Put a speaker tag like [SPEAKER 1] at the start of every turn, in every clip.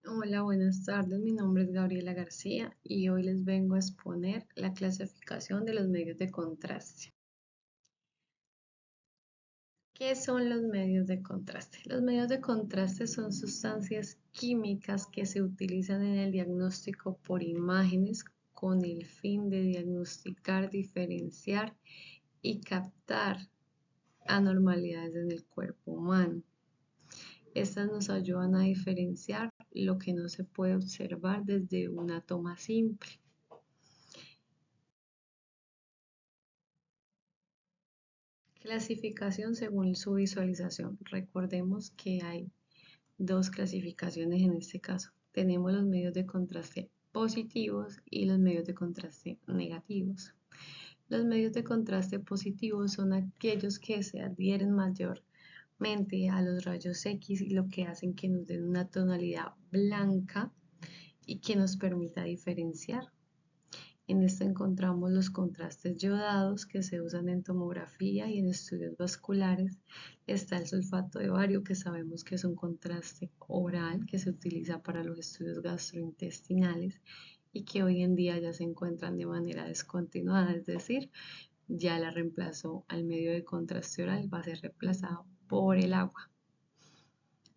[SPEAKER 1] Hola, buenas tardes. Mi nombre es Gabriela García y hoy les vengo a exponer la clasificación de los medios de contraste. ¿Qué son los medios de contraste? Los medios de contraste son sustancias químicas que se utilizan en el diagnóstico por imágenes con el fin de diagnosticar, diferenciar y captar anormalidades en el cuerpo humano. Estas nos ayudan a diferenciar lo que no se puede observar desde una toma simple. Clasificación según su visualización. Recordemos que hay dos clasificaciones en este caso. Tenemos los medios de contraste positivos y los medios de contraste negativos. Los medios de contraste positivos son aquellos que se adhieren mayormente a los rayos X y lo que hacen que nos den una tonalidad blanca y que nos permita diferenciar. En esto encontramos los contrastes yodados que se usan en tomografía y en estudios vasculares. Está el sulfato de bario, que sabemos que es un contraste oral que se utiliza para los estudios gastrointestinales y que hoy en día ya se encuentran de manera descontinuada, es decir, ya la reemplazó al medio de contraste oral, va a ser reemplazado por el agua.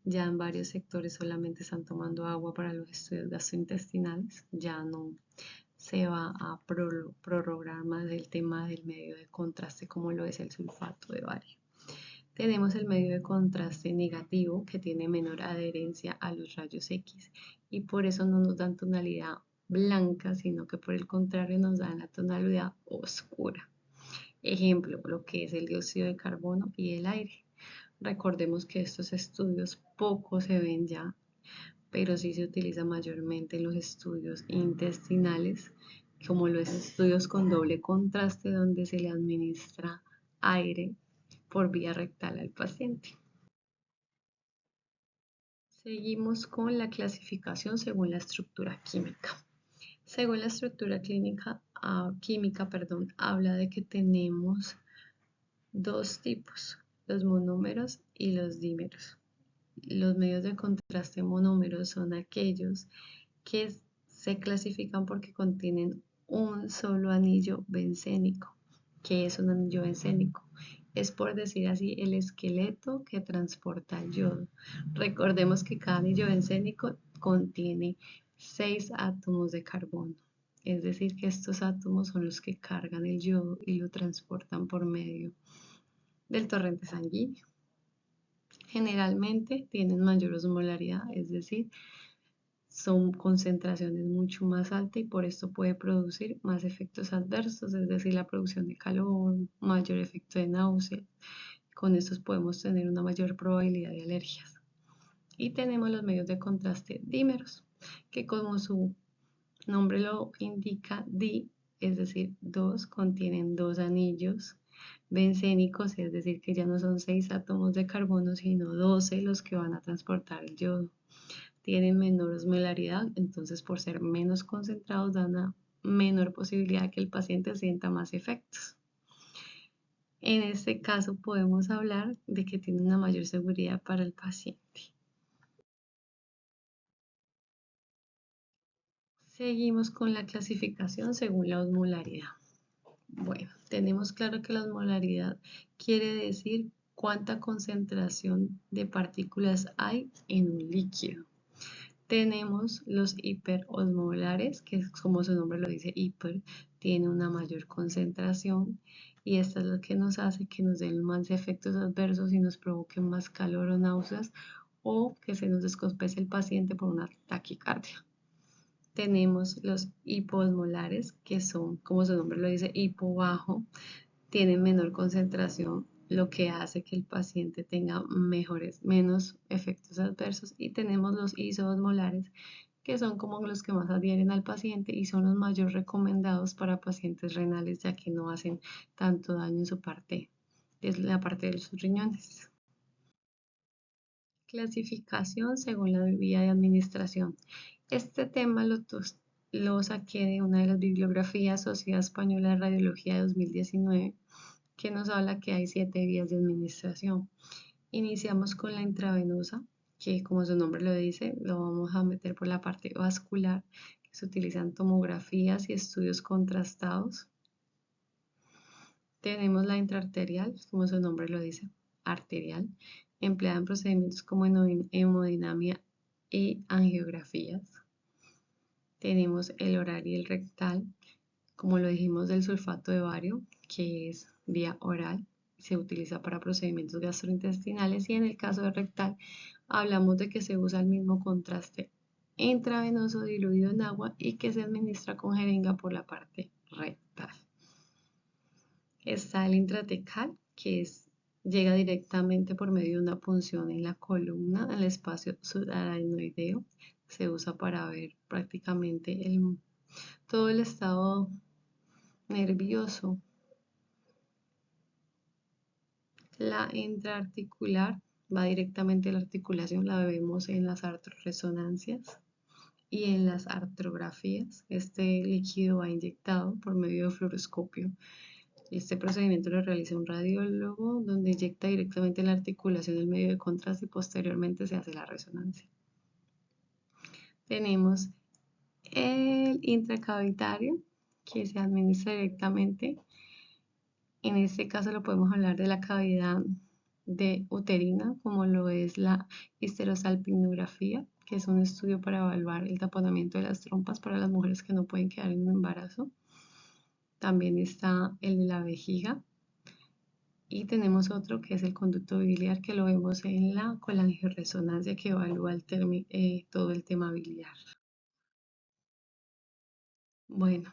[SPEAKER 1] Ya en varios sectores solamente están tomando agua para los estudios gastrointestinales, ya no se va a prorrogar más el tema del medio de contraste como lo es el sulfato de bario. Tenemos el medio de contraste negativo que tiene menor adherencia a los rayos X y por eso no nos dan tonalidad blanca, sino que por el contrario nos dan la tonalidad oscura. Ejemplo, lo que es el dióxido de carbono y el aire. Recordemos que estos estudios poco se ven ya, pero sí se utiliza mayormente en los estudios intestinales, como los estudios con doble contraste, donde se le administra aire por vía rectal al paciente. Seguimos con la clasificación según la estructura química. Según la estructura química, habla de que tenemos dos tipos, los monómeros y los dímeros. Los medios de contraste monómeros son aquellos que se clasifican porque contienen un solo anillo bencénico. ¿Qué es un anillo bencénico? Es, por decir así, el esqueleto que transporta el yodo. Recordemos que cada anillo bencénico contiene 6 átomos de carbono. Es decir, que estos átomos son los que cargan el yodo y lo transportan por medio del torrente sanguíneo. Generalmente tienen mayor osmolaridad, es decir, son concentraciones mucho más altas y por esto puede producir más efectos adversos, es decir, la producción de calor, mayor efecto de náusea. Con estos podemos tener una mayor probabilidad de alergias. Y tenemos los medios de contraste dímeros, que como su nombre lo indica, di, es decir, dos, contienen dos anillos bencénicos, es decir, que ya no son 6 átomos de carbono, sino 12 los que van a transportar el yodo. Tienen menor osmolaridad, entonces por ser menos concentrados dan una menor posibilidad de que el paciente sienta más efectos. En este caso podemos hablar de que tiene una mayor seguridad para el paciente. Seguimos con la clasificación según la osmolaridad. Bueno, tenemos claro que la osmolaridad quiere decir cuánta concentración de partículas hay en un líquido. Tenemos los hiperosmolares, que como su nombre lo dice, hiper, tiene una mayor concentración y esta es lo que nos hace que nos den más efectos adversos y nos provoquen más calor o náuseas o que se nos descompense el paciente por una taquicardia. Tenemos los hipoosmolares, que son, como su nombre lo dice, hipo bajo, tienen menor concentración, lo que hace que el paciente tenga menos efectos adversos. Y tenemos los isoosmolares, que son como los que más adhieren al paciente y son los mayor recomendados para pacientes renales, ya que no hacen tanto daño en su parte, es la parte de sus riñones. Clasificación según la vía de administración. Este tema lo saqué de una de las bibliografías Sociedad Española de Radiología de 2019, que nos habla que hay 7 vías de administración. Iniciamos con la intravenosa, que como su nombre lo dice, lo vamos a meter por la parte vascular, que se utilizan tomografías y estudios contrastados. Tenemos la intraarterial, como su nombre lo dice, arterial, empleada en procedimientos como hemodinamia y angiografías. Tenemos el oral y el rectal, como lo dijimos del sulfato de bario, que es vía oral, se utiliza para procedimientos gastrointestinales, y en el caso del rectal hablamos de que se usa el mismo contraste intravenoso diluido en agua y que se administra con jeringa por la parte rectal. Está el intratecal, que llega directamente por medio de una punción en la columna, en el espacio subaracnoideo. Se usa para ver prácticamente todo el estado nervioso. La intraarticular va directamente a la articulación, la vemos en las artroresonancias y en las artrografías. Este líquido va inyectado por medio de fluoroscopio. Este procedimiento lo realiza un radiólogo, donde inyecta directamente en la articulación el medio de contraste y posteriormente se hace la resonancia. Tenemos el intracavitario, que se administra directamente. En este caso lo podemos hablar de la cavidad de uterina, como lo es la histerosalpingografía, que es un estudio para evaluar el taponamiento de las trompas para las mujeres que no pueden quedar en un embarazo. También está el de la vejiga. Y tenemos otro que es el conducto biliar, que lo vemos en la colangioresonancia, que evalúa todo el tema biliar. Bueno,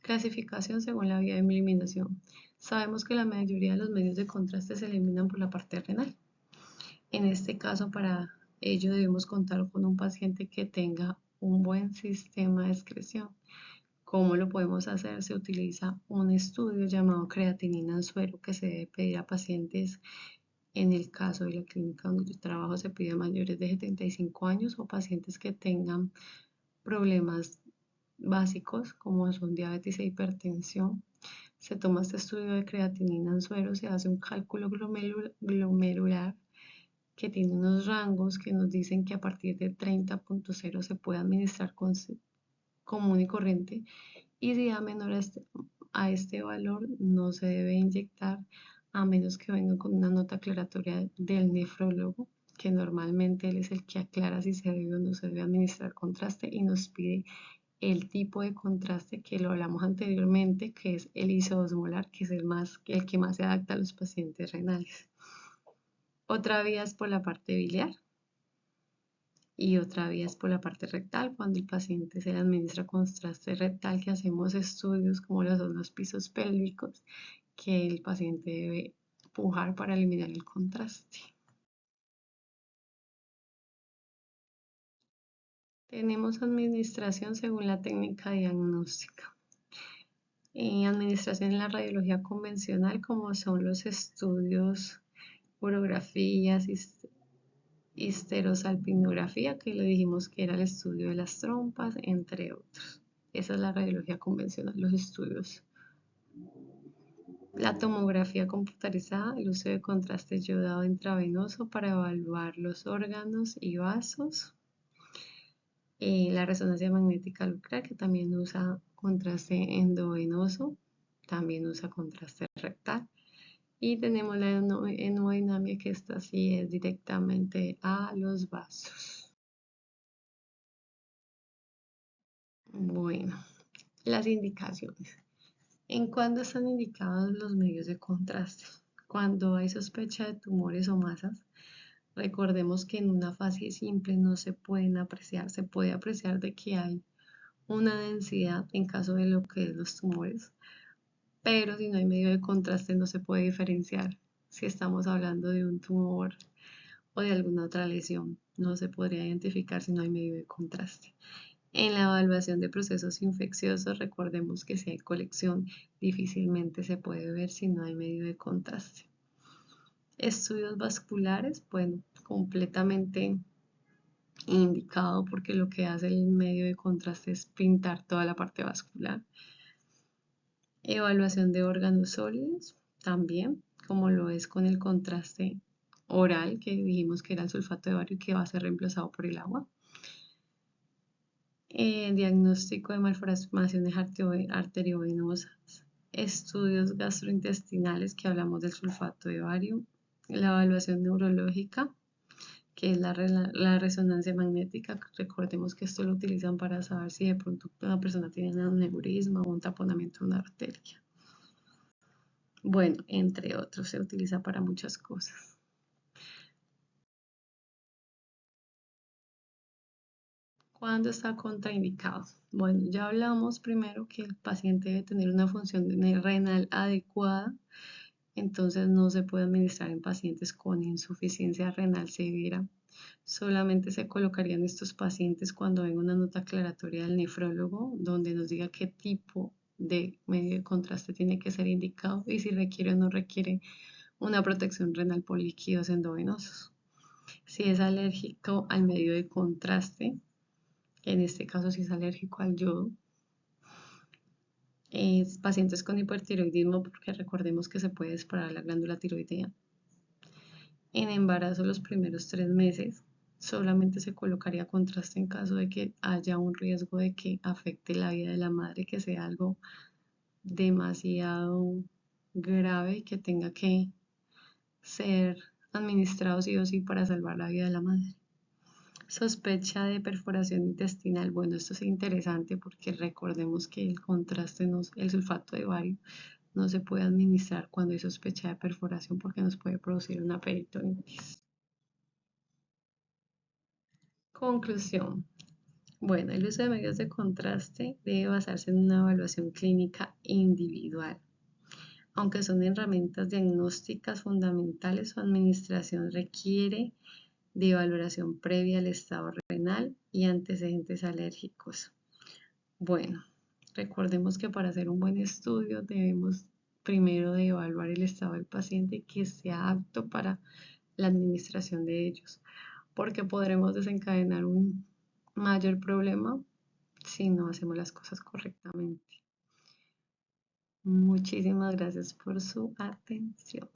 [SPEAKER 1] clasificación según la vía de eliminación. Sabemos que la mayoría de los medios de contraste se eliminan por la parte renal. En este caso, para ello debemos contar con un paciente que tenga un buen sistema de excreción. ¿Cómo lo podemos hacer? Se utiliza un estudio llamado creatinina en suero, que se debe pedir a pacientes. En el caso de la clínica donde yo trabajo, se pide a mayores de 75 años o pacientes que tengan problemas básicos como son diabetes e hipertensión. Se toma este estudio de creatinina en suero, se hace un cálculo glomerular que tiene unos rangos que nos dicen que a partir de 30.0 se puede administrar común y corriente, y si a menor a este valor no se debe inyectar, a menos que venga con una nota aclaratoria del nefrólogo, que normalmente él es el que aclara si se debe o no se debe administrar contraste y nos pide el tipo de contraste, que lo hablamos anteriormente, que es el isosmolar, que es el que más se adapta a los pacientes renales. Otra vía es por la parte biliar y otra vía es por la parte rectal, cuando el paciente se le administra contraste rectal, que hacemos estudios como los pisos pélvicos, que el paciente debe pujar para eliminar el contraste. Tenemos administración según la técnica diagnóstica. Administración en la radiología convencional, como son los estudios, urografías, histerosalpingografía, que le dijimos que era el estudio de las trompas, entre otros. Esa es la radiología convencional, los estudios. La tomografía computarizada, el uso de contraste yodado intravenoso para evaluar los órganos y vasos. La resonancia magnética nuclear, que también usa contraste endovenoso, también usa contraste rectal. Y tenemos la hemodinamia, que esta sí es directamente a los vasos. Bueno, las indicaciones. ¿En cuándo están indicados los medios de contraste? Cuando hay sospecha de tumores o masas. Recordemos que en una fase simple no se pueden apreciar, se puede apreciar de que hay una densidad en caso de lo que es los tumores, pero si no hay medio de contraste no se puede diferenciar si estamos hablando de un tumor o de alguna otra lesión. No se podría identificar si no hay medio de contraste. En la evaluación de procesos infecciosos, recordemos que si hay colección, difícilmente se puede ver si no hay medio de contraste. Estudios vasculares, bueno, completamente indicado, porque lo que hace el medio de contraste es pintar toda la parte vascular. Evaluación de órganos sólidos, también, como lo es con el contraste oral, que dijimos que era el sulfato de bario, que va a ser reemplazado por el agua. Diagnóstico de malformaciones arteriovenosas, estudios gastrointestinales, que hablamos del sulfato de bario, la evaluación neurológica, que es la resonancia magnética. Recordemos que esto lo utilizan para saber si de pronto una persona tiene un aneurisma o un taponamiento de una arteria. Bueno, entre otros, se utiliza para muchas cosas. ¿Cuándo está contraindicado? Bueno, ya hablamos primero que el paciente debe tener una función renal adecuada, entonces no se puede administrar en pacientes con insuficiencia renal severa. Solamente se colocarían estos pacientes cuando venga una nota aclaratoria del nefrólogo donde nos diga qué tipo de medio de contraste tiene que ser indicado y si requiere o no requiere una protección renal por líquidos endovenosos. Si es alérgico al medio de contraste, en este caso si es alérgico al yodo, pacientes con hipertiroidismo, porque recordemos que se puede disparar la glándula tiroidea. En embarazo los primeros 3 meses solamente se colocaría contraste en caso de que haya un riesgo de que afecte la vida de la madre, que sea algo demasiado grave y que tenga que ser administrado sí o sí para salvar la vida de la madre. Sospecha de perforación intestinal. Bueno, esto es interesante porque recordemos que el contraste, el sulfato de bario, no se puede administrar cuando hay sospecha de perforación porque nos puede producir una peritonitis. Conclusión. Bueno, el uso de medios de contraste debe basarse en una evaluación clínica individual. Aunque son herramientas diagnósticas fundamentales, su administración requiere de valoración previa al estado renal y antecedentes alérgicos. Bueno, recordemos que para hacer un buen estudio debemos primero de evaluar el estado del paciente que sea apto para la administración de ellos, porque podremos desencadenar un mayor problema si no hacemos las cosas correctamente. Muchísimas gracias por su atención.